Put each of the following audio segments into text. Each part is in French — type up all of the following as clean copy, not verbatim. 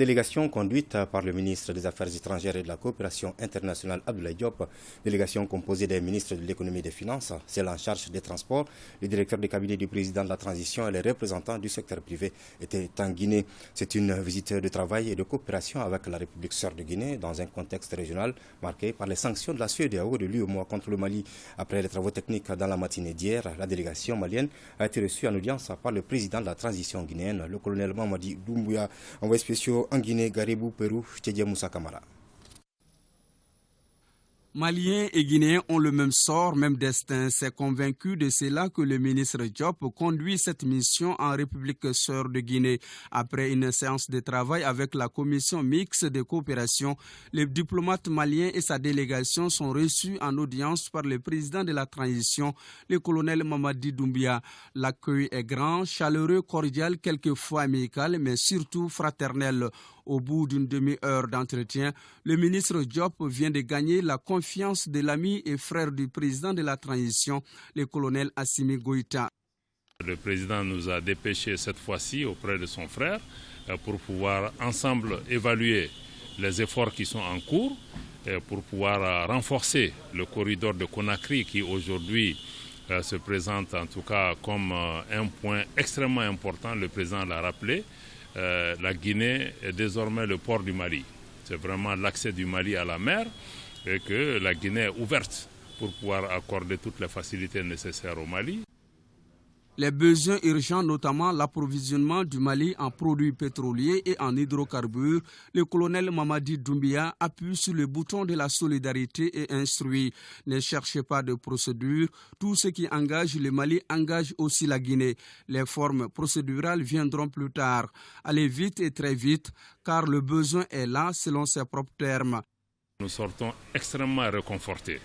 délégation conduite par le ministre des Affaires étrangères et de la coopération internationale Abdoulaye Diop, délégation composée des ministres de l'économie et des finances, celle en charge des transports, le directeur de cabinet du président de la transition et les représentants du secteur privé étaient en Guinée. C'est une visite de travail et de coopération avec la République sœur de Guinée dans un contexte régional marqué par les sanctions de la CEDEAO de l'UEMOA contre le Mali. Après les travaux techniques dans la matinée d'hier, la délégation malienne a été reçue en audience par le président de la transition guinéenne, le colonel Mamadi Doumbouya, envoyé spéciaux en Guinée, Garibou, Pérou, Tchédia Moussa Kamara. Maliens et Guinéens ont le même sort, même destin. C'est convaincu de cela que le ministre Diop conduit cette mission en République sœur de Guinée. Après une séance de travail avec la commission mixte de coopération, le diplomate malien et sa délégation sont reçus en audience par le président de la transition, le colonel Mamadi Doumbouya. L'accueil est grand, chaleureux, cordial, quelquefois amical, mais surtout fraternel. Au bout d'une demi-heure d'entretien, le ministre Diop vient de gagner la confiance de l'ami et frère du président de la transition, le colonel Assimi Goïta. Le président nous a dépêché cette fois-ci auprès de son frère pour pouvoir ensemble évaluer les efforts qui sont en cours, pour pouvoir renforcer le corridor de Conakry qui aujourd'hui se présente en tout cas comme un point extrêmement important, le président l'a rappelé. La Guinée est désormais le port du Mali. C'est vraiment l'accès du Mali à la mer et que la Guinée est ouverte pour pouvoir accorder toutes les facilités nécessaires au Mali. Les besoins urgents, notamment l'approvisionnement du Mali en produits pétroliers et en hydrocarbures, le colonel Mamadi Doumbouya appuie sur le bouton de la solidarité et instruit. Ne cherchez pas de procédure, tout ce qui engage le Mali engage aussi la Guinée. Les formes procédurales viendront plus tard. Allez vite et très vite, car le besoin est là selon ses propres termes. Nous sortons extrêmement réconfortés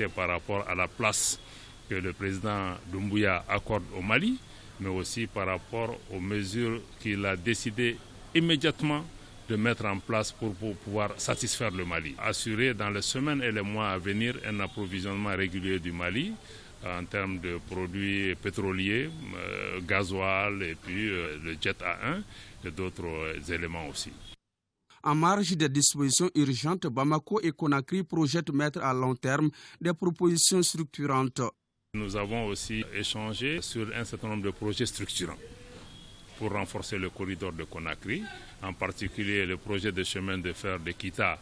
par rapport à la place que le président Doumbouya accorde au Mali, mais aussi par rapport aux mesures qu'il a décidé immédiatement de mettre en place pour pouvoir satisfaire le Mali. Assurer dans les semaines et les mois à venir un approvisionnement régulier du Mali en termes de produits pétroliers, gasoil et puis le jet A1 et d'autres éléments aussi. En marge des dispositions urgentes, Bamako et Conakry projettent mettre à long terme des propositions structurantes. Nous avons aussi échangé sur un certain nombre de projets structurants pour renforcer le corridor de Conakry, en particulier le projet de chemin de fer de Kita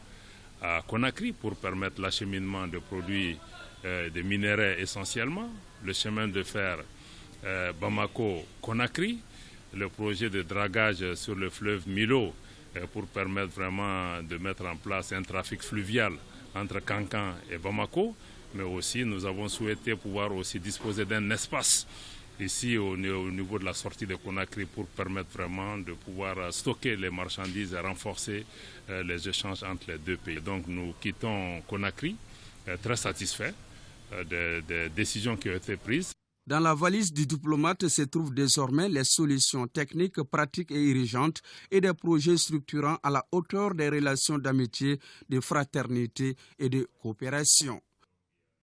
à Conakry pour permettre l'acheminement de produits de minerais essentiellement, le chemin de fer Bamako-Conakry, le projet de dragage sur le fleuve Milo pour permettre vraiment de mettre en place un trafic fluvial entre Kankan et Bamako. Mais aussi nous avons souhaité pouvoir aussi disposer d'un espace ici au niveau de la sortie de Conakry pour permettre vraiment de pouvoir stocker les marchandises et renforcer les échanges entre les deux pays. Donc nous quittons Conakry très satisfaits des décisions qui ont été prises. Dans la valise du diplomate se trouvent désormais les solutions techniques, pratiques et urgentes et des projets structurants à la hauteur des relations d'amitié, de fraternité et de coopération.